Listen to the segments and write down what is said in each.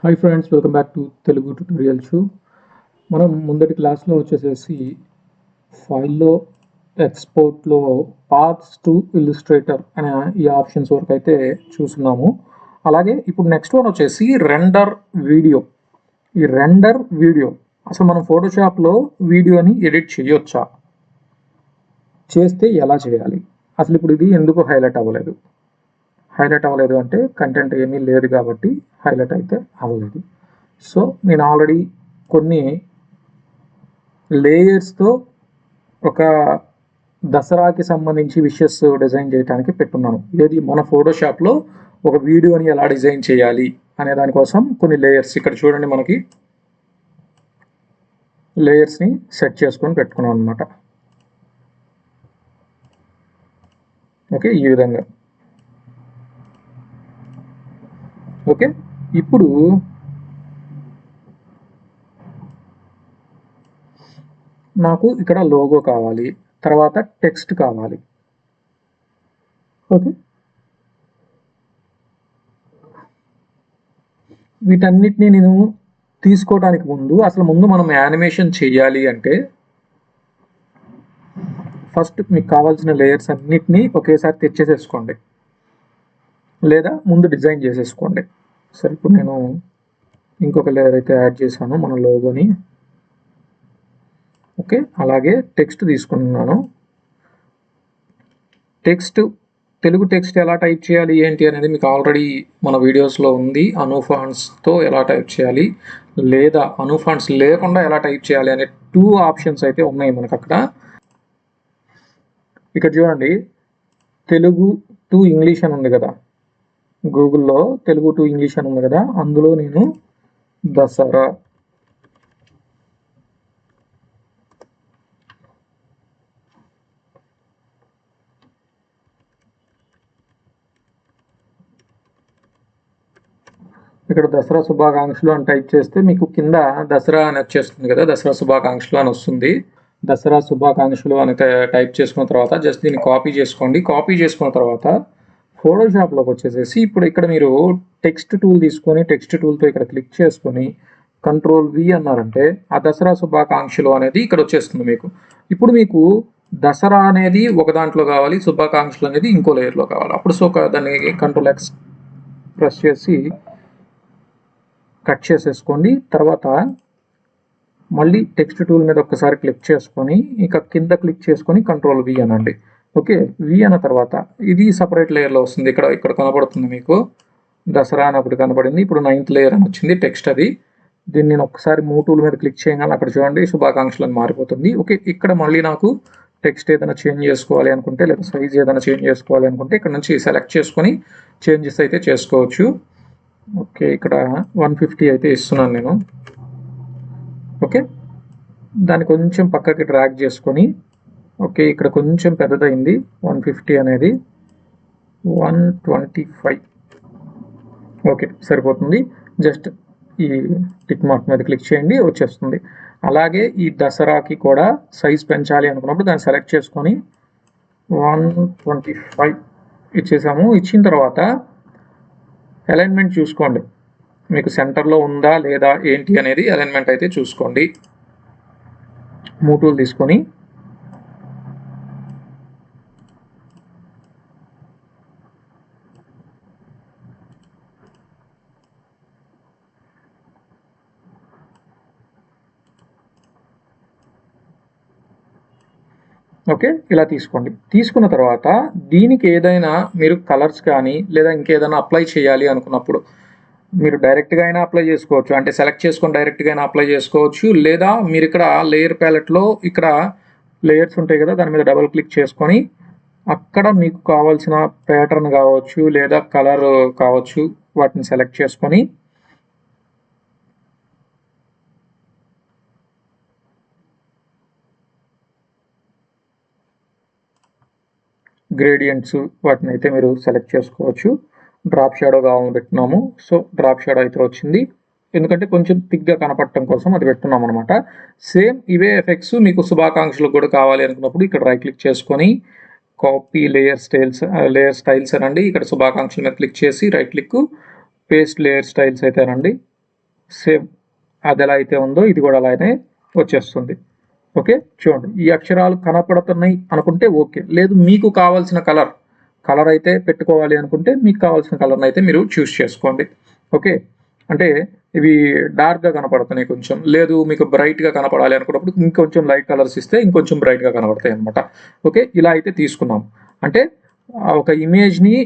Hi friends, welcome back to Telugu tutorial show. మనం ముందటి క్లాస్లో వచ్చేసేసి ఫైల్లో ఎక్స్పోర్ట్లో పాత్స్ టు ఇల్లుస్ట్రేటర్ అనే ఈ ఆప్షన్స్ వరకు అయితే చూస్తున్నాము. అలాగే ఇప్పుడు నెక్స్ట్ వన్ వచ్చేసి రెండర్ వీడియో. ఈ రెండర్ వీడియో అసలు మనం ఫోటోషాప్లో వీడియోని ఎడిట్ చేయొచ్చా, చేస్తే ఎలా చేయాలి, అసలు ఇప్పుడు ఇది ఎందుకు హైలైట్ అవ్వలేదు అంటే కంటెంట్ ఏమీ లేదు కాబట్టి హైలైట్ అయితే అవ్వలేదు. సో నేను ఆల్రెడీ కొన్ని లేయర్స్తో ఒక దసరాకి సంబంధించి విషెస్ డిజైన్ చేయడానికి పెట్టున్నాను. ఏది మన ఫోటోషాప్లో ఒక వీడియోని ఎలా డిజైన్ చేయాలి అనే దానికోసం కొన్ని లేయర్స్ ఇక్కడ చూడండి, మనకి లేయర్స్ని సెట్ చేసుకొని పెట్టుకున్నాం అనమాట. ఓకే, ఈ విధంగా. ఓకే, ఇప్పుడు నాకు ఇక్కడ లోగో కావాలి, తర్వాత టెక్స్ట్ కావాలి. ఓకే, వీటన్నిటిని నేను తీసుకోవడానికి ముందు మనం యానిమేషన్ చేయాలి అంటే ఫస్ట్ మీకు కావాల్సిన లేయర్స్ అన్నిటినీ ఒకేసారి తెచ్చేసేసుకోండి, లేదా ముందు డిజైన్ చేసేసుకోండి. సరే, ఇప్పుడు నేను ఇంకొక లేయర్ అయితే యాడ్ చేశాను మన లోగోని. ఓకే, అలాగే టెక్స్ట్ తీసుకుంటున్నాను. తెలుగు టెక్స్ట్ ఎలా టైప్ చేయాలి ఏంటి అనేది మీకు ఆల్రెడీ మన వీడియోస్లో ఉంది. అను ఫాంట్స్తో ఎలా టైప్ చేయాలి, లేదా అను ఫాంట్స్ లేకుండా ఎలా టైప్ చేయాలి అనే 2 ఆప్షన్స్ అయితే ఉన్నాయి మనకు అక్కడ. ఇక్కడ చూడండి, తెలుగు టు ఇంగ్లీష్ అని ఉంది కదా, గూగుల్లో తెలుగు టు ఇంగ్లీష్ అని ఉంది కదా, అందులో నేను దసరా ఇక్కడ దసరా శుభాకాంక్షలు అని టైప్ చేస్తే మీకు కింద దసరా అని వచ్చేస్తుంది కదా, దసరా శుభాకాంక్షలు అని వస్తుంది. దసరా శుభాకాంక్షలు అని టైప్ చేసుకున్న తర్వాత జస్ట్ దీన్ని కాపీ చేసుకోండి. కాపీ చేసుకున్న తర్వాత ఫోటోషాప్లోకి వచ్చేసేసి ఇప్పుడు ఇక్కడ మీరు టెక్స్ట్ టూల్ తీసుకొని టెక్స్ట్ టూల్తో ఇక్కడ క్లిక్ చేసుకొని Ctrl+V అన్నారంటే ఆ దసరా శుభాకాంక్షలు అనేది ఇక్కడ వచ్చేస్తుంది మీకు. ఇప్పుడు మీకు దసరా అనేది ఒక దాంట్లో కావాలి, శుభాకాంక్షలు అనేది ఇంకో లేయర్లో కావాలి. అప్పుడు దాన్ని Ctrl+X ప్రెస్ చేసి కట్ చేసేసుకోండి. తర్వాత మళ్ళీ టెక్స్ట్ టూల్ మీద ఒక్కసారి క్లిక్ చేసుకొని ఇక కింద క్లిక్ చేసుకొని Ctrl+V అనండి. ఓకే, వి అన్న తర్వాత ఇది సపరేట్ లేయర్లో వస్తుంది. ఇక్కడ కనబడుతుంది మీకు దసరా అని ఒకటి కనబడింది. ఇప్పుడు 9th లేయర్ అని వచ్చింది టెక్స్ట్. అది దీన్ని నేను ఒక్కసారి మూవ్ టూల్ మీద క్లిక్ చేయగానే అక్కడ చూడండి శుభాకాంక్షలు అని మారిపోతుంది. ఓకే, ఇక్కడ మళ్ళీ నాకు టెక్స్ట్ ఏదైనా చేంజ్ చేసుకోవాలి అనుకుంటే, లేదా సైజ్ ఏదైనా చేంజ్ చేసుకోవాలి అనుకుంటే ఇక్కడ నుంచి సెలెక్ట్ చేసుకొని చేంజెస్ అయితే చేసుకోవచ్చు. ఓకే, ఇక్కడ 150 అయితే ఇస్తున్నాను నేను. ఓకే, దాన్ని కొంచెం పక్కకి డ్రాగ్ చేసుకొని, ఓకే ఇక్కడ కొంచెం పెద్దదైంది 150 అనేది 125. ఓకే, సరిపోతుంది. జస్ట్ ఈ టిక్ మార్క్ మీద క్లిక్ చేయండి, వచ్చేస్తుంది. అలాగే ఈ దసరాకి కూడా సైజ్ పెంచాలి అనుకున్నప్పుడు దాన్ని సెలెక్ట్ చేసుకొని 125 ఇచ్చేసాము. ఇచ్చిన తర్వాత అలైన్మెంట్ చూసుకోండి, మీకు సెంటర్లో ఉందా లేదా ఏంటి అనేది అలైన్మెంట్ అయితే చూసుకోండి. మూవ్ టూల్ తీసుకొని ఓకే ఇలా తీసుకోండి. తీసుకున్న తర్వాత దీనికి ఏదైనా మీరు కలర్స్ కానీ లేదా ఇంకేదైనా అప్లై చేయాలి అనుకున్నప్పుడు మీరు డైరెక్ట్గా అయినా అప్లై చేసుకోవచ్చు, అంటే సెలెక్ట్ చేసుకొని డైరెక్ట్గా అయినా అప్లై చేసుకోవచ్చు. లేదా మీరు ఇక్కడ లేయర్ ప్యాలెట్లో ఇక్కడ లేయర్స్ ఉంటాయి కదా, దాని మీద డబుల్ క్లిక్ చేసుకొని అక్కడ మీకు కావాల్సిన ప్యాటర్న్ కావచ్చు లేదా కలర్ కావచ్చు వాటిని సెలెక్ట్ చేసుకొని గ్రేడియంట్స్ వాటిని అయితే మీరు సెలెక్ట్ చేసుకోవచ్చు. డ్రాప్ షాడో కావాలని పెట్టున్నాము, సో డ్రాప్ షాడో అయితే వచ్చింది. ఎందుకంటే కొంచెం థిక్గా కనపడటం కోసం అది పెట్టున్నాం అనమాట. సేమ్ ఇవే ఎఫెక్ట్స్ మీకు శుభాకాంక్షలు కూడా కావాలి అనుకున్నప్పుడు ఇక్కడ రైట్ క్లిక్ చేసుకొని కాపీ లేయర్ స్టైల్స్ అనండి. ఇక్కడ శుభాకాంక్షల మీద క్లిక్ చేసి right click paste layer styles అయితే అనండి. సేమ్ అది ఎలా అయితే ఉందో ఇది కూడా అలానే వచ్చేస్తుంది. ఓకే, చూడండి ఈ అక్షరాలు కనపడుతున్నాయి అనుకుంటే ఓకే, లేదు మీకు కావాల్సిన కలర్ అయితే పెట్టుకోవాలి అనుకుంటే మీకు కావాల్సిన కలర్ని అయితే మీరు చూస్ చేసుకోండి. ఓకే, అంటే ఇవి డార్క్గా కనపడుతున్నాయి కొంచెం, లేదు మీకు బ్రైట్గా కనపడాలి అనుకున్నప్పుడు ఇంకొంచెం లైట్ కలర్స్ ఇస్తే ఇంకొంచెం బ్రైట్గా కనపడతాయి అనమాట. ఓకే, ఇలా అయితే తీసుకున్నాం. అంటే ఒక ఇమేజ్ని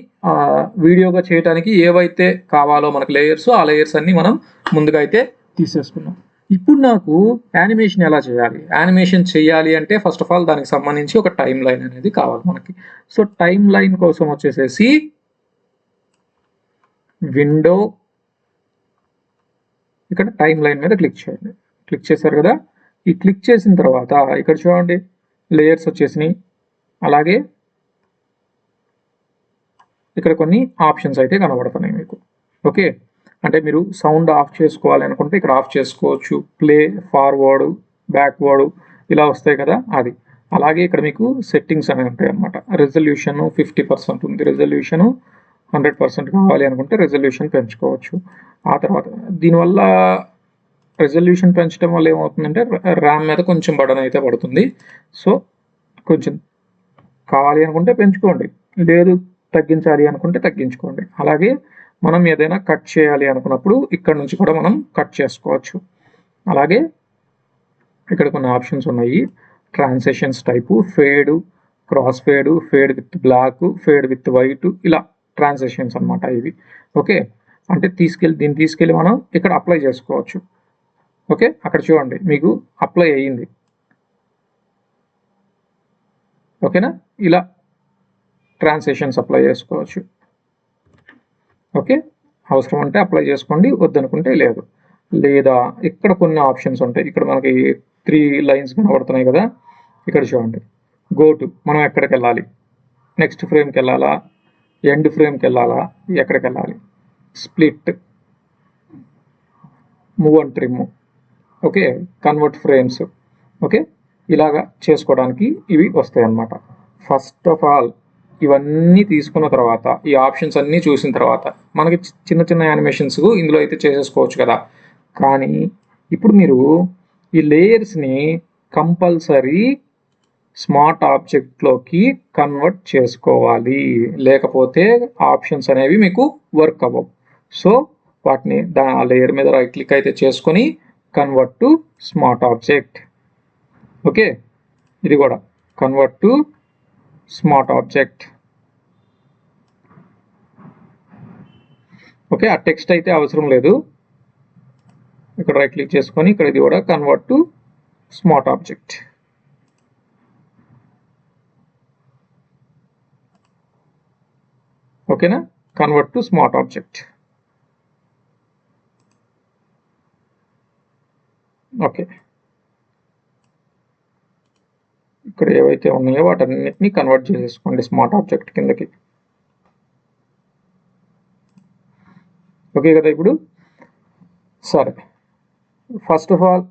వీడియోగా చేయడానికి ఏవైతే కావాలో మనకు లేయర్స్, ఆ లేయర్స్ అన్ని మనం ముందుగా అయితే తీసేసుకున్నాం. ఇప్పుడు నాకు యానిమేషన్ ఎలా చేయాలి? యానిమేషన్ చేయాలి అంటే ఫస్ట్ ఆఫ్ ఆల్ దానికి సంబంధించి ఒక టైం లైన్ అనేది కావాలి మనకి. సో టైం లైన్ కోసం వచ్చేసేసి విండో, ఇక్కడ టైం లైన్ మీద క్లిక్ చేయండి. క్లిక్ చేశారు కదా, ఈ క్లిక్ చేసిన తర్వాత ఇక్కడ చూడండి లేయర్స్ వచ్చేసినాయి. అలాగే ఇక్కడ కొన్ని ఆప్షన్స్ అయితే కనబడుతున్నాయి మీకు. ఓకే, అంటే మీరు సౌండ్ ఆఫ్ చేసుకోవాలి అనుకుంటే ఇక్కడ ఆఫ్ చేసుకోవచ్చు. ప్లే, ఫార్వర్డ్, బ్యాక్వర్డ్ ఇలా వస్తాయి కదా అది. అలాగే ఇక్కడ మీకు సెట్టింగ్స్ అనేవి ఉంటాయి అనమాట. రెజల్యూషన్ 50% ఉంది, రెజల్యూషన్ 100% కావాలి అనుకుంటే రెజల్యూషన్ పెంచుకోవచ్చు. ఆ తర్వాత దీనివల్ల రెజల్యూషన్ పెంచడం వల్ల ఏమవుతుందంటే ర్యామ్ మీద కొంచెం బర్డన్ అయితే పడుతుంది. సో కొంచెం కావాలి అనుకుంటే పెంచుకోండి, లేదు తగ్గించాలి అనుకుంటే తగ్గించుకోండి. అలాగే మనం ఏదైనా కట్ చేయాలి అనుకున్నప్పుడు ఇక్కడ నుంచి కూడా మనం కట్ చేసుకోవచ్చు. అలాగే ఇక్కడ కొన్ని ఆప్షన్స్ ఉన్నాయి. Transitions type, fade, cross fade, fade with black, fade with white, ఇలా ట్రాన్సిషన్స్ అనమాట ఇవి. ఓకే, అంటే దీన్ని తీసుకెళ్ళి మనం ఇక్కడ అప్లై చేసుకోవచ్చు. ఓకే, అక్కడ చూడండి మీకు అప్లై అయ్యింది. ఓకేనా, ఇలా ట్రాన్సిషన్స్ అప్లై చేసుకోవచ్చు. ఓకే, అవసరం అంటే అప్లై చేసుకోండి, వద్దనుకుంటే లేదు. లేదా ఇక్కడ కొన్ని ఆప్షన్స్ ఉంటాయి. ఇక్కడ మనకి 3 లైన్స్ కనబడుతున్నాయి కదా, ఇక్కడ చూడండి గో టు, మనం ఎక్కడికి వెళ్ళాలి, నెక్స్ట్ ఫ్రేమ్కి వెళ్ళాలా, ఎండ్ ఫ్రేమ్కి వెళ్ళాలా, ఎక్కడికి వెళ్ళాలి, split, move and trim, okay, convert frames. Okay, ఇలాగా చేసుకోవడానికి ఇవి వస్తాయి అన్నమాట. ఫస్ట్ ఆఫ్ ఆల్ ఇవన్నీ తీసుకున్న తర్వాత, ఈ ఆప్షన్స్ అన్నీ చూసిన తర్వాత మనకి చిన్న చిన్న యానిమేషన్స్ ఇందులో అయితే చేసేసుకోవచ్చు కదా. కానీ ఇప్పుడు మీరు ఈ లేయర్స్ని కంపల్సరీ స్మార్ట్ ఆబ్జెక్ట్లోకి కన్వర్ట్ చేసుకోవాలి, లేకపోతే ఆప్షన్స్ అనేవి మీకు వర్క్ అవ్వవు. సో వాటిని ఆ లేయర్ మీద రైట్ క్లిక్ అయితే చేసుకొని convert to smart object. Okay, ఇది కూడా convert to smart object. Okay, ఆ టెక్స్ట్ అయితే అవసరం లేదు. ఇక్కడ రైట్ క్లిక్ చేసుకొని ఇక్కడ ఇది కూడా కన్వర్ట్ టు స్మార్ట్ ఆబ్జెక్ట్. ఓకేనా, convert to smart object. Okay, ఇక్కడ ఏవైతే ఉన్నాయో వాటన్నిటిని కన్వర్ట్ చేసేసుకోండి స్మార్ట్ ఆబ్జెక్ట్ కిందకి. ఓకే కదా. ఇప్పుడు సరే, ఫస్ట్ ఆఫ్ ఆల్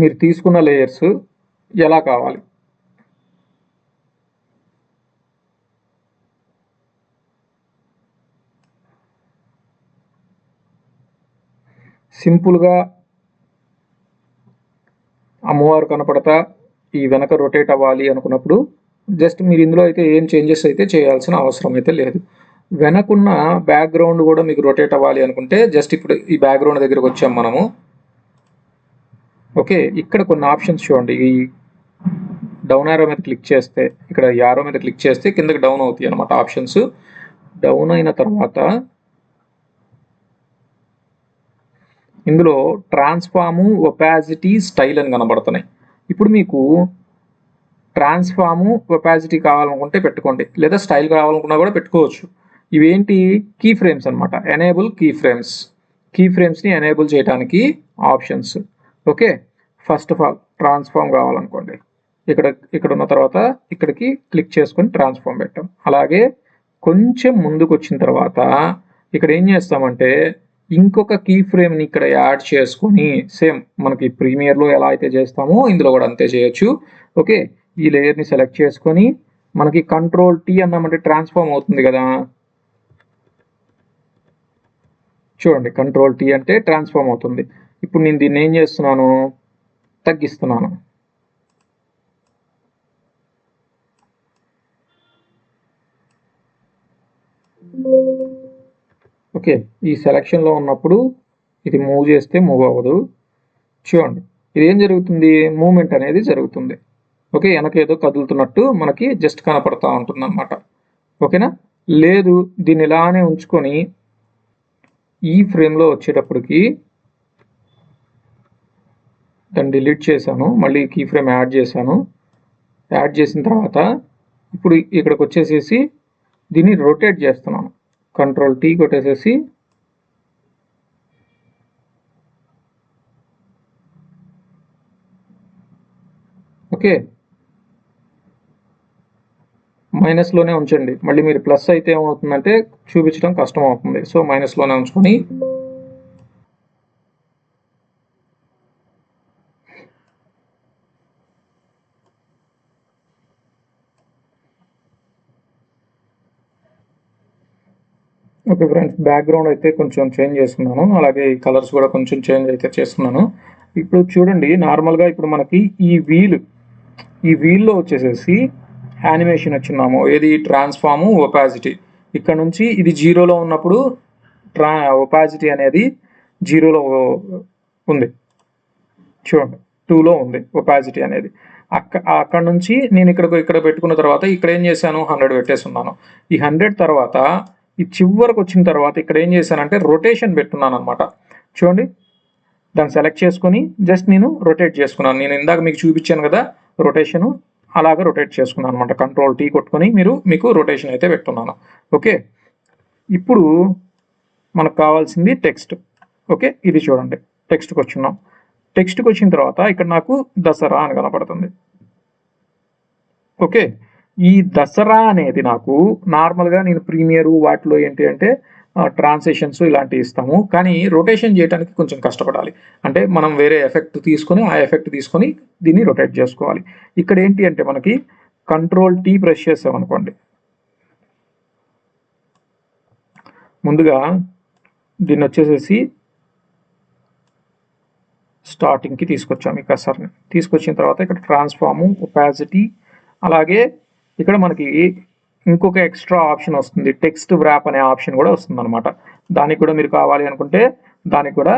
మీరు తీసుకున్న లేయర్స్ ఎలా కావాలి, సింపుల్గా అమ్మవారు కనపడతా ఈ వెనక రొటేట్ అవ్వాలి అనుకున్నప్పుడు జస్ట్ మీరు ఇందులో అయితే ఏం చేంజెస్ అయితే చేయాల్సిన అవసరం అయితే లేదు. వెనకున్న బ్యాక్గ్రౌండ్ కూడా మీకు రొటేట్ అవ్వాలి అనుకుంటే జస్ట్ ఇప్పుడు ఈ బ్యాక్గ్రౌండ్ దగ్గరకు వచ్చాం మనము. ఓకే, ఇక్కడ కొన్ని ఆప్షన్స్ చూడండి. ఈ డౌన్ యారో మీద క్లిక్ చేస్తే, ఇక్కడ యారో మీద క్లిక్ చేస్తే కిందకి డౌన్ అవుతాయి అనమాట ఆప్షన్స్. డౌన్ అయిన తర్వాత ఇందులో ట్రాన్స్ఫార్ము, ఒపాసిటీ, స్టైల్ అని కనబడుతున్నాయి. ఇప్పుడు మీకు ట్రాన్స్ఫార్ము, ఒపాసిటీ కావాలనుకుంటే పెట్టుకోండి, లేదా స్టైల్ కావాలనుకున్నా కూడా పెట్టుకోవచ్చు. ఇవేంటి, కీ ఫ్రేమ్స్ అనమాట. ఎనేబుల్ కీ ఫ్రేమ్స్, కీ ఫ్రేమ్స్ని ఎనేబుల్ చేయడానికి options. Okay, first of all transform కావాలనుకోండి, ఇక్కడ ఉన్న తర్వాత ఇక్కడికి క్లిక్ చేసుకొని ట్రాన్స్ఫార్మ్ పెట్టాం. అలాగే కొంచెం ముందుకు వచ్చిన తర్వాత ఇక్కడ ఏం చేస్తామంటే ఇంకొక కీ ఫ్రేమ్ని ఇక్కడ యాడ్ చేసుకొని, సేమ్ మనకి ప్రీమియర్లో ఎలా అయితే చేస్తామో ఇందులో కూడా అంతే చేయొచ్చు. ఓకే, ఈ లేయర్ని సెలెక్ట్ చేసుకొని మనకి కంట్రోల్ టీ అన్నామంటే ట్రాన్స్ఫార్మ్ అవుతుంది కదా, చూడండి కంట్రోల్ టీ అంటే ట్రాన్స్ఫార్మ్ అవుతుంది. ఇప్పుడు నేను దీన్ని ఏం చేస్తున్నాను, తగ్గిస్తున్నాను. ఓకే, ఈ సెలక్షన్లో ఉన్నప్పుడు ఇది మూవ్ చేస్తే మూవ్ అవ్వదు. చూడండి ఇది ఏం జరుగుతుంది, మూమెంట్ అనేది జరుగుతుంది. ఓకే, వెనకేదో కదులుతున్నట్టు మనకి జస్ట్ కనపడతా ఉంటుంది అనమాట. ఓకేనా, లేదు దీన్ని ఇలానే ఉంచుకొని ఈ ఫ్రేమ్లో వచ్చేటప్పటికి దాన్ని డిలీట్ చేశాను, మళ్ళీ కీ ఫ్రేమ్ యాడ్ చేశాను. యాడ్ చేసిన తర్వాత ఇప్పుడు ఇక్కడికి వచ్చేసేసి దీన్ని రొటేట్ చేస్తున్నాను. కంట్రోల్ టీ కొట్టేసేసి ఓకే మైనస్లోనే ఉంచండి. మళ్ళీ మీరు ప్లస్ అయితే ఏమవుతుందంటే చూపించడం కష్టం అవుతుంది. సో మైనస్లోనే ఉంచుకొని ఓకే ఫ్రెండ్స్, బ్యాక్గ్రౌండ్ అయితే కొంచెం చేంజ్ చేసుకున్నాను, అలాగే ఈ కలర్స్ కూడా కొంచెం చేంజ్ అయితే చేస్తున్నాను. ఇప్పుడు చూడండి నార్మల్గా ఇప్పుడు మనకి ఈ వీల్లో వచ్చేసేసి యానిమేషన్ వచ్చినాము, ఏది ట్రాన్స్ఫార్ము ఒపాసిటీ. ఇక్కడ నుంచి ఇది జీరోలో ఉన్నప్పుడు ఒపాసిటీ అనేది జీరోలో ఉంది, చూడండి 2లో ఉంది ఒపాసిటీ అనేది. అక్కడ నుంచి నేను ఇక్కడ పెట్టుకున్న తర్వాత ఇక్కడ ఏం చేశాను, 100 పెట్టేస్తున్నాను. ఈ 100 తర్వాత ఈ చివరికి వచ్చిన తర్వాత ఇక్కడ ఏం చేశానంటే రొటేషన్ పెట్టున్నాను అనమాట. చూడండి దాన్ని సెలెక్ట్ చేసుకొని జస్ట్ నేను రొటేట్ చేసుకున్నాను. నేను ఇందాక మీకు చూపించాను కదా రొటేషను, అలాగే రొటేట్ చేసుకున్నాను అనమాట. కంట్రోల్ టీ కొట్టుకొని మీకు రొటేషన్ అయితే పెట్టున్నాను. ఓకే, ఇప్పుడు మనకు కావాల్సింది టెక్స్ట్. ఓకే, ఇది చూడండి టెక్స్ట్కి వచ్చున్నాం. టెక్స్ట్కి వచ్చిన తర్వాత ఇక్కడ నాకు దసరా అని కనపడుతుంది. ఓకే, ఈ దసరా అనేది నాకు నార్మల్గా నేను ప్రీమియరు వాటిలో ఏంటి అంటే ట్రాన్సాక్షన్స్ ఇలాంటివి ఇస్తాము, కానీ రొటేషన్ చేయడానికి కొంచెం కష్టపడాలి. అంటే మనం వేరే ఎఫెక్ట్ తీసుకొని ఆ ఎఫెక్ట్ తీసుకొని దీన్ని రొటేట్ చేసుకోవాలి. ఇక్కడ ఏంటి అంటే మనకి కంట్రోల్ టీ ప్రెస్ చేసామనుకోండి, ముందుగా దీన్ని వచ్చేసేసి స్టార్టింగ్కి తీసుకొచ్చాము. ఈ కర్సర్ని తీసుకొచ్చిన తర్వాత ఇక్కడ ట్రాన్స్ఫార్ము ఒపాసిటీ, అలాగే ఇక్కడ మనకి ఇంకొక ఎక్స్ట్రా ఆప్షన్ వస్తుంది, టెక్స్ట్ వ్రాప్ అనే ఆప్షన్ కూడా వస్తుంది అనమాట. దానికి కూడా మీరు కావాలి అనుకుంటే దానికి కూడా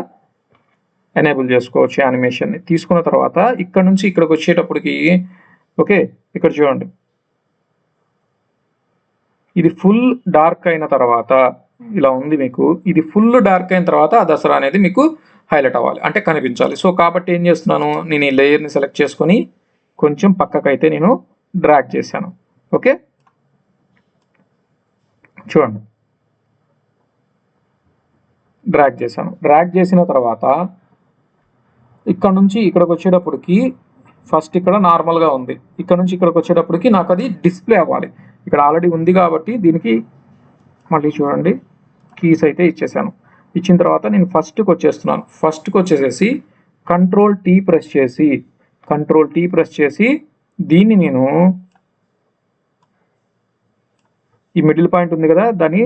ఎనేబుల్ చేసుకోవచ్చు యానిమేషన్ని. తీసుకున్న తర్వాత ఇక్కడ నుంచి ఇక్కడికి వచ్చేటప్పటికి ఓకే ఇక్కడ చూడండి ఇది ఫుల్ డార్క్ అయిన తర్వాత ఇలా ఉంది మీకు. ఇది ఫుల్ డార్క్ అయిన తర్వాత ఆ దసరా అనేది మీకు హైలైట్ అవ్వాలి, అంటే కనిపించాలి. సో కాబట్టి ఏం చేస్తున్నాను, నేను ఈ లేయర్ని సెలెక్ట్ చేసుకొని కొంచెం పక్కకైతే నేను డ్రాగ్ చేశాను. ఓకే చూడండి డ్రాగ్ చేశాను. డ్రాగ్ చేసిన తర్వాత ఇక్కడ నుంచి ఇక్కడికి వచ్చేటప్పటికి ఫస్ట్ ఇక్కడ నార్మల్గా ఉంది, ఇక్కడ నుంచి ఇక్కడికి వచ్చేటప్పటికి నాకు అది డిస్ప్లే అవ్వాలి. ఇక్కడ ఆల్రెడీ ఉంది కాబట్టి దీనికి మళ్ళీ చూడండి కీస్ అయితే ఇచ్చేసాను. ఇచ్చిన తర్వాత నేను ఫస్ట్కి వచ్చేస్తున్నాను. ఫస్ట్కి వచ్చేసేసి కంట్రోల్ టీ ప్రెస్ చేసి దీన్ని నేను ఈ మిడిల్ పాయింట్ ఉంది కదా దాన్ని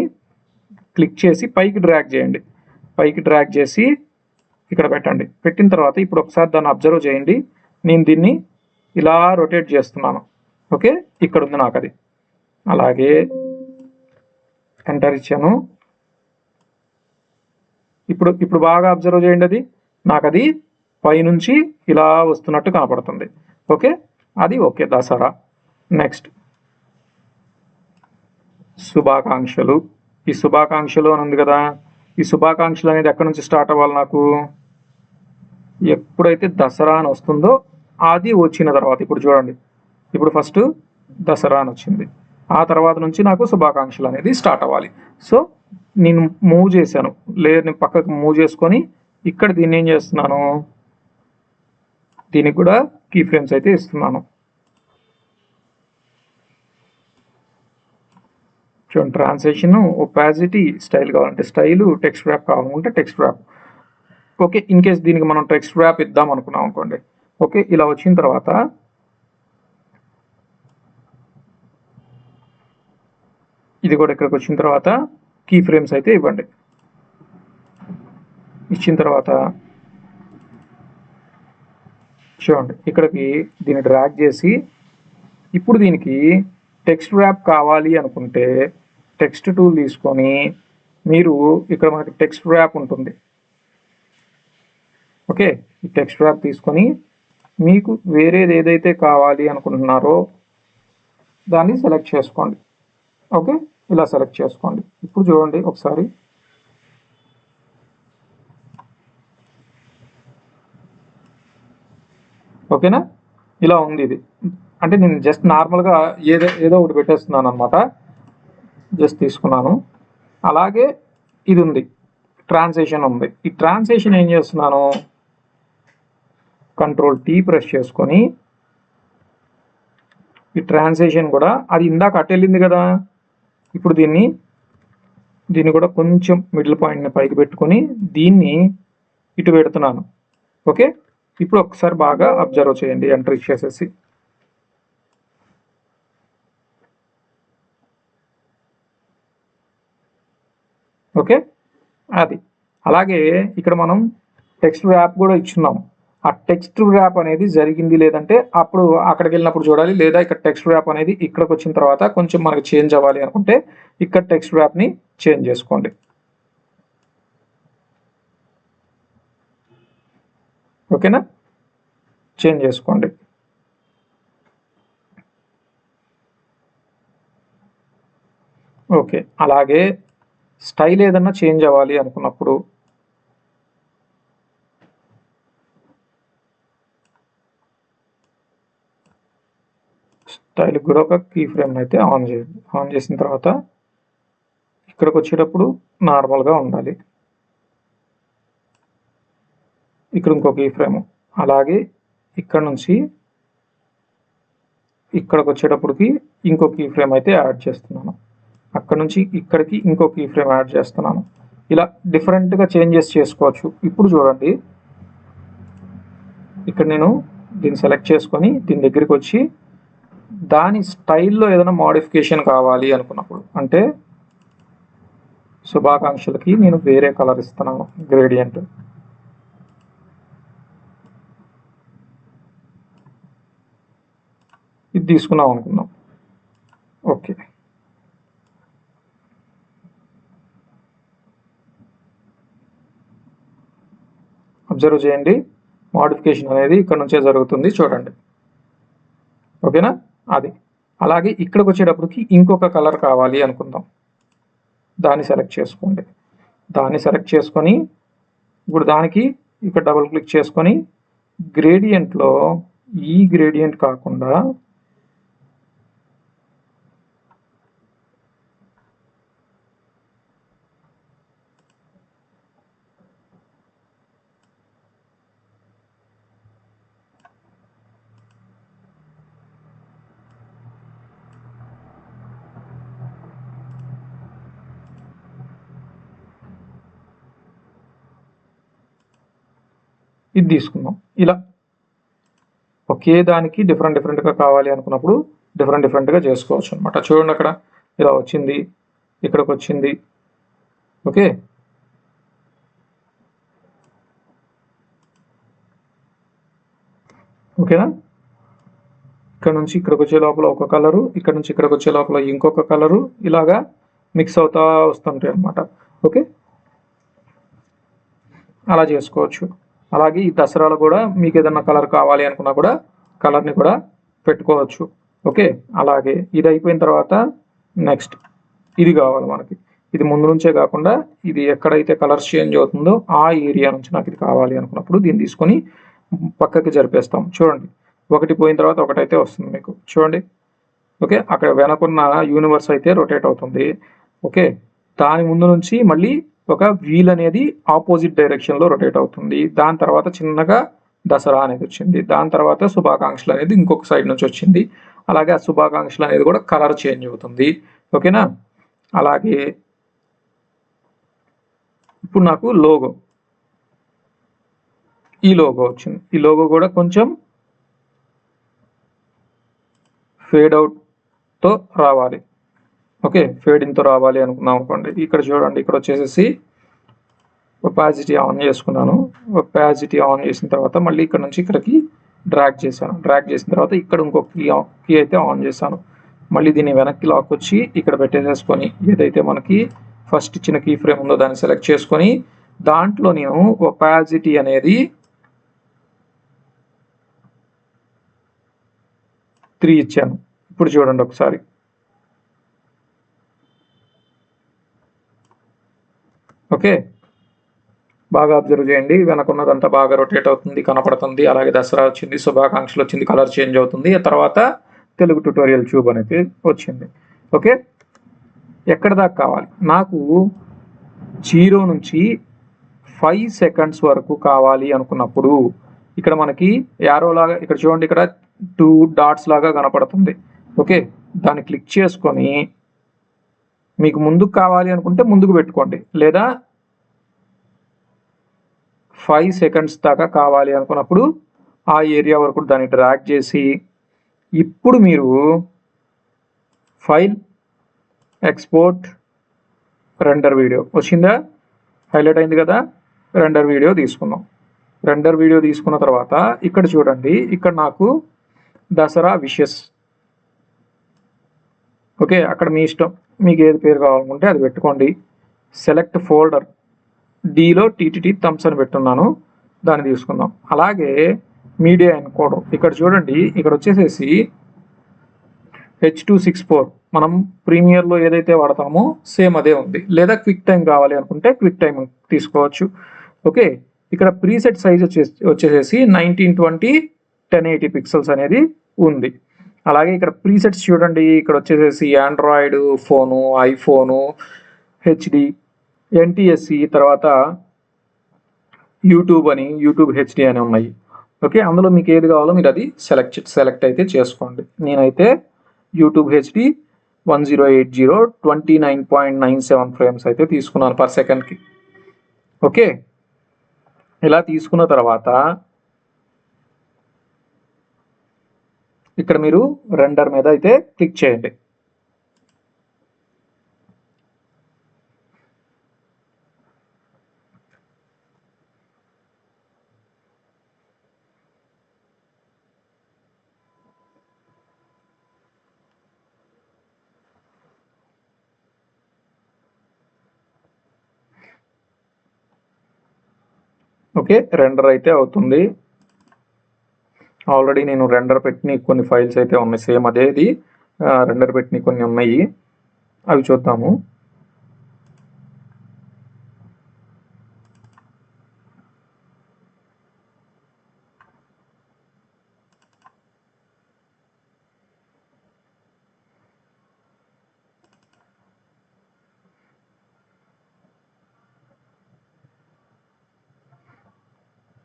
క్లిక్ చేసి పైకి డ్రాగ్ చేయండి. పైకి డ్రాగ్ చేసి ఇక్కడ పెట్టండి. పెట్టిన తర్వాత ఇప్పుడు ఒకసారి దాన్ని అబ్జర్వ్ చేయండి. నేను దీన్ని ఇలా రొటేట్ చేస్తున్నాను. ఓకే ఇక్కడ ఉంది నాకు అది. అలాగే ఎంటర్ ఇచ్చాను. ఇప్పుడు బాగా అబ్జర్వ్ చేయండి, అది నాకు అది పైనుంచి ఇలా వస్తున్నట్టు కనపడుతుంది. ఓకే అది ఓకే దసరా. నెక్స్ట్ శుభాకాంక్షలు. ఈ శుభాకాంక్షలు అని ఉంది కదా, ఈ శుభాకాంక్షలు అనేది ఎక్కడి నుంచి స్టార్ట్ అవ్వాలి, నాకు ఎప్పుడైతే దసరా అని వస్తుందో అది వచ్చిన తర్వాత ఇప్పుడు చూడండి, ఇప్పుడు ఫస్ట్ దసరా అని వచ్చింది, ఆ తర్వాత నుంచి నాకు శుభాకాంక్షలు అనేది స్టార్ట్ అవ్వాలి. సో నేను మూవ్ చేశాను, లేయర్ని పక్కకు మూవ్ చేసుకొని ఇక్కడ దీన్ని ఏం చేస్తున్నాను, దీనికి కూడా కీ ఫ్రేమ్స్ అయితే ఇస్తున్నాను. చూడండి ట్రాన్సాక్షన్, ఒపాసిటీ, స్టైల్ కావాలంటే స్టైలు, టెక్స్ట్ ర్యాప్ కావాలంటే text wrap. Okay in case దీనికి మనం టెక్స్ట్ ర్యాప్ ఇద్దాం అనుకున్నాం అనుకోండి. ఓకే ఇలా వచ్చిన తర్వాత ఇది కూడా ఇక్కడికి వచ్చిన తర్వాత కీ ఫ్రేమ్స్ అయితే ఇవ్వండి. ఇచ్చిన తర్వాత చూడండి ఇక్కడికి దీన్ని డ్రాగ్ చేసి ఇప్పుడు దీనికి టెక్స్ట్ ర్యాప్ కావాలి అనుకుంటే టెక్స్ట్ టూల్ తీసుకొని మీరు ఇక్కడ మనకి టెక్స్ట్ ర్యాప్ ఉంటుంది. ఓకే, ఈ టెక్స్ట్ ర్యాప్ తీసుకొని మీకు వేరేది ఏదైతే కావాలి అనుకుంటున్నారో దాన్ని సెలెక్ట్ చేసుకోండి. ఓకే, ఇలా సెలెక్ట్ చేసుకోండి. ఇప్పుడు చూడండి ఒకసారి ఓకేనా, ఇలా ఉంది. ఇది అంటే నేను జస్ట్ నార్మల్గా ఏదో ఒకటి పెట్టేస్తున్నాను అనమాట, జస్ట్ తీసుకున్నాను. అలాగే ఇది ఉంది, ట్రాన్స్లేషన్ ఉంది. ఈ ట్రాన్స్లేషన్ ఏం చేస్తున్నాను, Ctrl+T ప్రెస్ చేసుకొని ఈ ట్రాన్స్లేషన్ కూడా అది ఇందాక అటు వెళ్ళింది కదా, ఇప్పుడు దీన్ని కూడా కొంచెం మిడిల్ పాయింట్ని పైకి పెట్టుకొని దీన్ని ఇటు పెడుతున్నాను. ఓకే, ఇప్పుడు ఒకసారి బాగా అబ్జర్వ్ చేయండి ఎంటర్ ఇచ్చేసేసి. ఓకే, అది అలాగే ఇక్కడ మనం టెక్స్ట్ ర్యాప్ కూడా ఇచ్చున్నాం. ఆ టెక్స్ట్ ర్యాప్ అనేది జరిగింది లేదంటే అప్పుడు అక్కడికి వెళ్ళినప్పుడు చూడాలి, లేదా ఇక్కడ టెక్స్ట్ ర్యాప్ అనేది ఇక్కడికి వచ్చిన తర్వాత కొంచెం మనకి చేంజ్ అవ్వాలి అనుకుంటే ఇక్కడ టెక్స్ట్ ర్యాప్ని చేంజ్ చేసుకోండి. ఓకేనా, చేంజ్ చేసుకోండి. ఓకే, అలాగే స్టైల్ ఏదన్నా చేంజ్ అవ్వాలి అనుకున్నప్పుడు స్టైల్కి కూడా ఒక కీ ఫ్రేమ్ అయితే ఆన్ చేయండి. ఆన్ చేసిన తర్వాత ఇక్కడికి వచ్చేటప్పుడు నార్మల్గా ఉండాలి. ఇక్కడ ఇంకో కీ ఫ్రేమ్, అలాగే ఇక్కడ నుంచి ఇక్కడికి వచ్చేటప్పటికి ఇంకో కీ ఫ్రేమ్ అయితే యాడ్ చేస్తున్నాను. అక్కడ నుంచి ఇక్కడికి ఇంకో కీ ఫ్రేమ్ యాడ్ చేస్తున్నాను. ఇలా డిఫరెంట్గా చేంజెస్ చేసుకోవచ్చు. ఇప్పుడు చూడండి ఇక్కడ నేను దీన్ని సెలెక్ట్ చేసుకొని దీని దగ్గరికి వచ్చి దాని స్టైల్లో ఏదైనా మోడిఫికేషన్ కావాలి అనుకున్నప్పుడు, అంటే శుభాకాంక్షలకి నేను వేరే కలర్ ఇస్తున్నాను, గ్రేడియంట్. ఇది తీసుకున్నాం అనుకుందాం. ఓకే, అబ్జర్వ్ చేయండి, మోడిఫికేషన్ అనేది ఇక్కడ నుంచే జరుగుతుంది చూడండి. ఓకేనా, అది అలాగే ఇక్కడికి వచ్చేటప్పటికి ఇంకొక కలర్ కావాలి అనుకుందాం, దాన్ని సెలెక్ట్ చేసుకోండి. దాన్ని సెలెక్ట్ చేసుకొని ఇప్పుడు దానికి ఇక్కడ డబుల్ క్లిక్ చేసుకొని గ్రేడియంట్లో ఈ గ్రేడియంట్ కాకుండా ఇది తీసుకుందాం. ఇలా ఒకే దానికి డిఫరెంట్గా కావాలి అనుకున్నప్పుడు డిఫరెంట్గా చేసుకోవచ్చు అనమాట. చూడండి అక్కడ ఇలా వచ్చింది, ఇక్కడికి వచ్చింది. ఓకే, ఓకేనా, ఇక్కడ నుంచి ఇక్కడికి వచ్చే లోపల ఒక కలరు, ఇక్కడ నుంచి ఇక్కడికి వచ్చే లోపల ఇంకొక కలరు, ఇలాగా మిక్స్ అవుతా వస్తుంటాయి అనమాట. ఓకే, అలా చేసుకోవచ్చు. అలాగే ఈ దసరాలో కూడా మీకు ఏదన్నా కలర్ కావాలి అనుకున్నా కూడా కలర్ని కూడా పెట్టుకోవచ్చు. ఓకే, అలాగే ఇది అయిపోయిన తర్వాత నెక్స్ట్ ఇది కావాలి మనకి. ఇది ముందు నుంచే కాకుండా ఇది ఎక్కడైతే కలర్స్ చేంజ్ అవుతుందో ఆ ఏరియా నుంచి నాకు ఇది కావాలి అనుకున్నప్పుడు దీన్ని తీసుకొని పక్కకి జరిపేస్తాం. చూడండి, ఒకటి పోయిన తర్వాత ఒకటైతే వస్తుంది మీకు, చూడండి. ఓకే, అక్కడ వెనకున్న యూనివర్స్ అయితే రొటేట్ అవుతుంది. ఓకే, దాని ముందు నుంచి మళ్ళీ ఒక వీల్ అనేది ఆపోజిట్ డైరెక్షన్లో రొటేట్ అవుతుంది. దాని తర్వాత చిన్నగా దసరా అనేది వచ్చింది. దాని తర్వాత శుభాకాంక్షలు అనేది ఇంకొక సైడ్ నుంచి వచ్చింది. అలాగే ఆ శుభాకాంక్షలు అనేది కూడా కలర్ చేంజ్ అవుతుంది. ఓకేనా, అలాగే ఇప్పుడు నాకు లోగో, ఈ లోగో వచ్చింది. ఈ లోగో కూడా కొంచెం ఫేడ్ అవుట్తో రావాలి. ఓకే, ఫేడింగ్తో రావాలి అనుకున్నాం అనుకోండి, ఇక్కడ చూడండి, ఇక్కడ వచ్చేసేసి ఒపాసిటీ ఆన్ చేసుకున్నాను. ఒపాసిటీ ఆన్ చేసిన తర్వాత మళ్ళీ ఇక్కడ నుంచి ఇక్కడికి డ్రాగ్ చేశాను. డ్రాగ్ చేసిన తర్వాత ఇక్కడ ఇంకొక కీ అయితే ఆన్ చేశాను. మళ్ళీ దీన్ని వెనక్కి లాక్ వచ్చి ఇక్కడ పెట్టేసేసుకొని ఏదైతే మనకి ఫస్ట్ ఇచ్చిన కీ ఫ్రేమ్ ఉందో దాన్ని సెలెక్ట్ చేసుకొని దాంట్లో నేను ఒపాసిటీ అనేది 3 ఇచ్చాను. ఇప్పుడు చూడండి ఒకసారి, ఓకే, బాగా అబ్జర్వ్ చేయండి. వెనకున్నదంతా బాగా రొటేట్ అవుతుంది, కనపడుతుంది. అలాగే దసరా వచ్చింది, శుభాకాంక్షలు వచ్చింది, కలర్ చేంజ్ అవుతుంది. ఆ తర్వాత తెలుగు ట్యుటోరియల్ ట్యూబ్ అనేది వచ్చింది. ఓకే, ఎక్కడ దాకా కావాలి నాకు? 0 నుంచి 5 సెకండ్స్ వరకు కావాలి అనుకున్నప్పుడు ఇక్కడ మనకి యారో లాగా ఇక్కడ చూడండి, ఇక్కడ 2 డాట్స్ లాగా కనపడుతుంది. ఓకే, దాన్ని క్లిక్ చేసుకొని మీకు ముందుకు కావాలి అనుకుంటే ముందుకు పెట్టుకోండి, లేదా 5 సెకండ్స్ దాకా కావాలి అనుకున్నప్పుడు ఆ ఏరియా వరకు దాన్ని డ్రాగ్ చేసి ఇప్పుడు మీరు ఫైల్, ఎక్స్పోర్ట్, రెండర్ వీడియో వచ్చిందా, హైలైట్ అయింది కదా, రెండర్ వీడియో తీసుకుందాం. రెండర్ వీడియో తీసుకున్న తర్వాత ఇక్కడ చూడండి, ఇక్కడ నాకు దసరా విషెస్, ఓకే, అక్కడ మీ ఇష్టం, మీకు ఏది పేరు కావాలనుకుంటే అది పెట్టుకోండి. సెలెక్ట్ ఫోల్డర్, డీలో టీటీటీ థమ్స్ అని పెట్టున్నాను, దాన్ని తీసుకుందాం. అలాగే మీడియా ఎన్కోడర్, ఇక్కడ చూడండి, ఇక్కడ వచ్చేసేసి H264 మనం ప్రీమియర్లో ఏదైతే వాడతామో సేమ్ అదే ఉంది. లేదా క్విక్ టైం కావాలి అనుకుంటే క్విక్ టైం తీసుకోవచ్చు. ఓకే, ఇక్కడ ప్రీసెట్ సైజ్ వచ్చేసేసి 1920 1080 పిక్సెల్స్ అనేది ఉంది. అలాగే ఇక్కడ ప్రీసెట్స్ చూడండి, ఇక్కడ వచ్చేసేసి Android phone, iPhone, HD, NTSC, తర్వాత యూట్యూబ్ అని, యూట్యూబ్ హెచ్డి అని ఉన్నాయి. ఓకే, అందులో మీకు ఏది కావాలో మీరు అది సెలెక్ట్ అయితే చేసుకోండి. నేనైతే యూట్యూబ్ హెచ్డి 1080 29.97 ఫ్రేమ్స్ అయితే తీసుకున్నాను పర్ సెకండ్కి. ఓకే, ఇలా తీసుకున్న తర్వాత ఇక్కడ మీరు రెండర్ మీద అయితే క్లిక్ చేయండి. ఓకే, రెండర్ అయితే అవుతుంది. ఆల్రెడీ నేను రెండర్ పెట్టిన కొన్ని ఫైల్స్ అయితే ఉన్నాయి, సేమ్ అదేది రెండర్ పెట్టిన కొన్ని ఉన్నాయి, అవి చూద్దాము.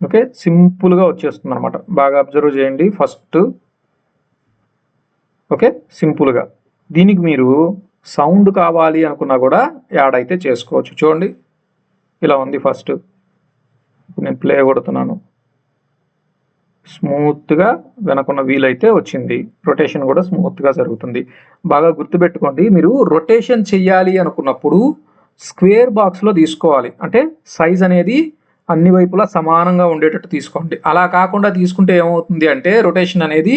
ఓకే, సింపుల్గా వచ్చేస్తుంది అనమాట. బాగా అబ్జర్వ్ చేయండి ఫస్ట్. ఓకే, సింపుల్గా. దీనికి మీరు సౌండ్ కావాలి అనుకున్నా కూడా యాడ్ అయితే చేసుకోవచ్చు. చూడండి, ఇలా ఉంది ఫస్ట్. ఇప్పుడు నేను ప్లే కొడుతున్నాను, స్మూత్గా వెనకున్న వీల్ అయితే వచ్చింది. రొటేషన్ కూడా స్మూత్గా జరుగుతుంది. బాగా గుర్తుపెట్టుకోండి, మీరు రొటేషన్ చెయ్యాలి అనుకున్నప్పుడు స్క్వేర్ బాక్స్లో తీసుకోవాలి. అంటే సైజ్ అనేది అన్ని వైపులా సమానంగా ఉండేటట్టు తీసుకోండి. అలా కాకుండా తీసుకుంటే ఏమవుతుంది అంటే రొటేషన్ అనేది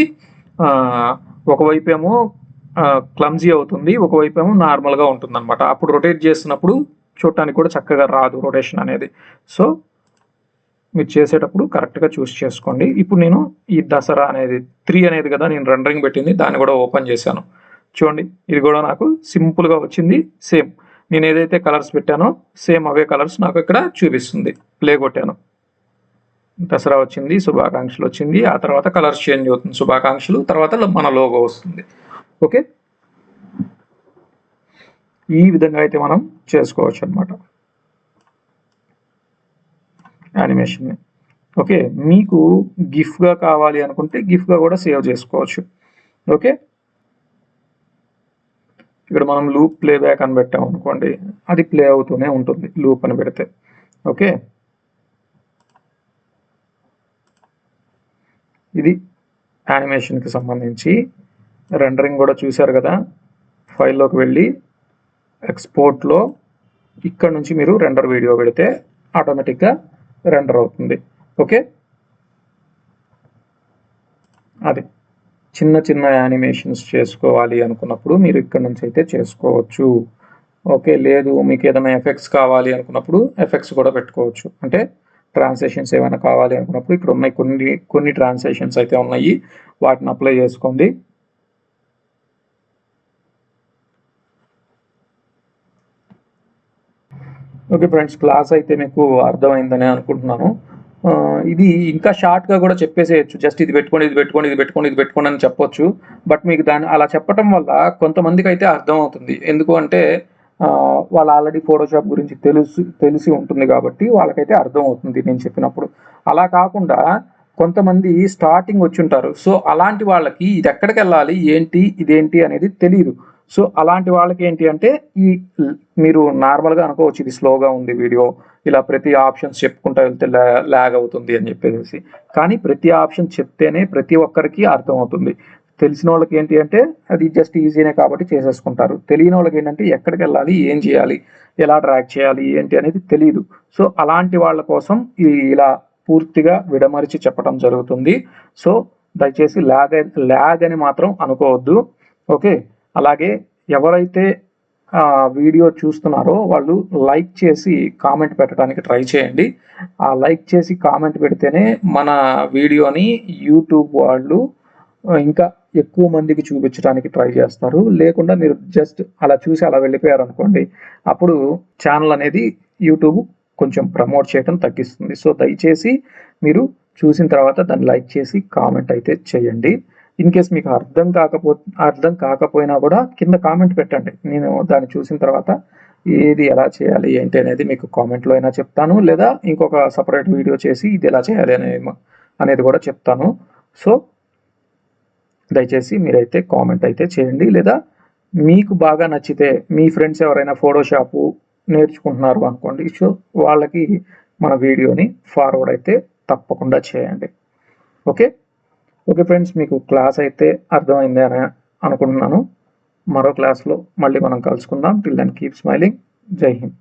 ఒకవైపు ఏమో క్లమ్జీ అవుతుంది, ఒకవైపు ఏమో నార్మల్గా ఉంటుంది అనమాట. అప్పుడు రొటేట్ చేస్తున్నప్పుడు చూడటానికి కూడా చక్కగా రాదు రొటేషన్ అనేది. సో మీరు చేసేటప్పుడు కరెక్ట్గా చూస్ చేసుకోండి. ఇప్పుడు నేను ఈ దసరా అనేది 3 అనేది కదా నేను రెండరింగ్ పెట్టింది, దాన్ని కూడా ఓపెన్ చేశాను. చూడండి, ఇది కూడా నాకు సింపుల్గా వచ్చింది. సేమ్ నేను ఏదైతే కలర్స్ పెట్టానో సేమ్ అవే కలర్స్ నాకు ఇక్కడ చూపిస్తుంది. ప్లే కొట్టాను, దసరా వచ్చింది, శుభాకాంక్షలు వచ్చింది. ఆ తర్వాత కలర్స్ చేంజ్ అవుతుంది, శుభాకాంక్షలు, తర్వాత మన లోగో వస్తుంది. ఓకే, ఈ విధంగా అయితే మనం చేసుకోవచ్చు అనమాట యానిమేషన్ని. ఓకే, మీకు గిఫ్ట్గా కావాలి అనుకుంటే గిఫ్ట్గా కూడా సేవ్ చేసుకోవచ్చు. ఓకే, ఇక్కడ మనం లూప్ ప్లేబ్యాక్ అని పెట్టాం అనుకోండి, అది ప్లే అవుతూనే ఉంటుంది లూప్ అని పెడితే. ఓకే, ఇది యానిమేషన్కి సంబంధించి రెండరింగ్ కూడా చూశారు కదా. ఫైల్లోకి వెళ్ళి ఎక్స్పోర్ట్లో ఇక్కడ నుంచి మీరు రెండర్ వీడియో పెడితే ఆటోమేటిక్గా రెండర్ అవుతుంది. ఓకే, అది చిన్న చిన్న యానిమేషన్స్ చేసుకోవాలి అనుకున్నప్పుడు మీరు ఇక్కడ నుంచి అయితే చేసుకోవచ్చు. ఓకే, లేదు మీకు ఏదైనా ఎఫెక్ట్స్ కావాలి అనుకున్నప్పుడు ఎఫెక్ట్స్ కూడా పెట్టుకోవచ్చు. అంటే ట్రాన్సాక్షన్స్ ఏమైనా కావాలి అనుకున్నప్పుడు ఇక్కడ ఉన్నాయి కొన్ని ట్రాన్సాక్షన్స్ అయితే ఉన్నాయి, వాటిని అప్లై చేసుకోండి. ఓకే ఫ్రెండ్స్, క్లాస్ అయితే మీకు అర్థమైందని అనుకుంటున్నాను. ఇది ఇంకా షార్ట్గా కూడా చెప్పేసేయచ్చు, జస్ట్ ఇది పెట్టుకోండి ఇది పెట్టుకోండి ఇది పెట్టుకోండి ఇది పెట్టుకోండి అని చెప్పొచ్చు. బట్ మీకు దాన్ని అలా చెప్పడం వల్ల కొంతమందికి అయితే అర్థం అవుతుంది. ఎందుకు అంటే వాళ్ళు ఆల్రెడీ ఫోటోషాప్ గురించి తెలిసి ఉంటుంది కాబట్టి వాళ్ళకైతే అర్థం అవుతుంది నేను చెప్పినప్పుడు. అలా కాకుండా కొంతమంది స్టార్టింగ్ వచ్చి ఉంటారు, సో అలాంటి వాళ్ళకి ఇది ఎక్కడికి వెళ్ళాలి ఏంటి ఇదేంటి అనేది తెలియదు. సో అలాంటి వాళ్ళకి ఏంటి అంటే మీరు నార్మల్గా అనుకోవచ్చు ఇది స్లోగా ఉంది వీడియో, ఇలా ప్రతి ఆప్షన్స్ చెప్పుకుంటూ వెళ్తే ల్యాగ్ అవుతుంది అని చెప్పేసి. కానీ ప్రతి ఆప్షన్ చెప్తేనే ప్రతి ఒక్కరికి అర్థం అవుతుంది. తెలిసిన వాళ్ళకి ఏంటి అంటే అది జస్ట్ ఈజీనే కాబట్టి చేసేసుకుంటారు. తెలియని వాళ్ళకి ఏంటంటే ఎక్కడికి వెళ్ళాలి ఏం చేయాలి ఎలా ట్రాక్ చేయాలి ఏంటి అనేది తెలియదు. సో అలాంటి వాళ్ళ కోసం ఇలా పూర్తిగా విడమరిచి చెప్పడం జరుగుతుంది. సో దయచేసి ల్యాగ్ అని మాత్రం అనుకోవద్దు. ఓకే, అలాగే ఎవరైతే వీడియో చూస్తున్నారో వాళ్ళు లైక్ చేసి కామెంట్ పెట్టడానికి ట్రై చేయండి. ఆ లైక్ చేసి కామెంట్ పెడితేనే మన వీడియోని యూట్యూబ్ వాళ్ళు ఇంకా ఎక్కువ మందికి చూపించడానికి ట్రై చేస్తారు. లేకుండా మీరు జస్ట్ అలా చూసి అలా వెళ్ళిపోయారు అనుకోండి, అప్పుడు ఛానల్ అనేది యూట్యూబ్ కొంచెం ప్రమోట్ చేయడం తగ్గిస్తుంది. సో దయచేసి మీరు చూసిన తర్వాత దాన్ని లైక్ చేసి కామెంట్ అయితే చేయండి. ఇన్ కేస్ మీకు అర్థం కాకపోయినా కూడా కింద కామెంట్ పెట్టండి. నేను దాన్ని చూసిన తర్వాత ఏది ఎలా చేయాలి ఏంటి అనేది మీకు కామెంట్లో అయినా చెప్తాను, లేదా ఇంకొక సపరేట్ వీడియో చేసి ఇది ఎలా చేయాలి అనేది కూడా చెప్తాను. సో దయచేసి మీరైతే కామెంట్ అయితే చేయండి. లేదా మీకు బాగా నచ్చితే మీ ఫ్రెండ్స్ ఎవరైనా ఫోటోషాపు నేర్చుకుంటున్నారు అనుకోండి, సో వాళ్ళకి మన వీడియోని ఫార్వర్డ్ అయితే తప్పకుండా చేయండి. ఓకే ఫ్రెండ్స్, మీకు క్లాస్ అయితే అర్థమైంది అని అనుకుంటున్నాను. మరో క్లాస్లో మళ్ళీ మనం కలుసుకుందాం. Till then keep smiling. జై హింద్.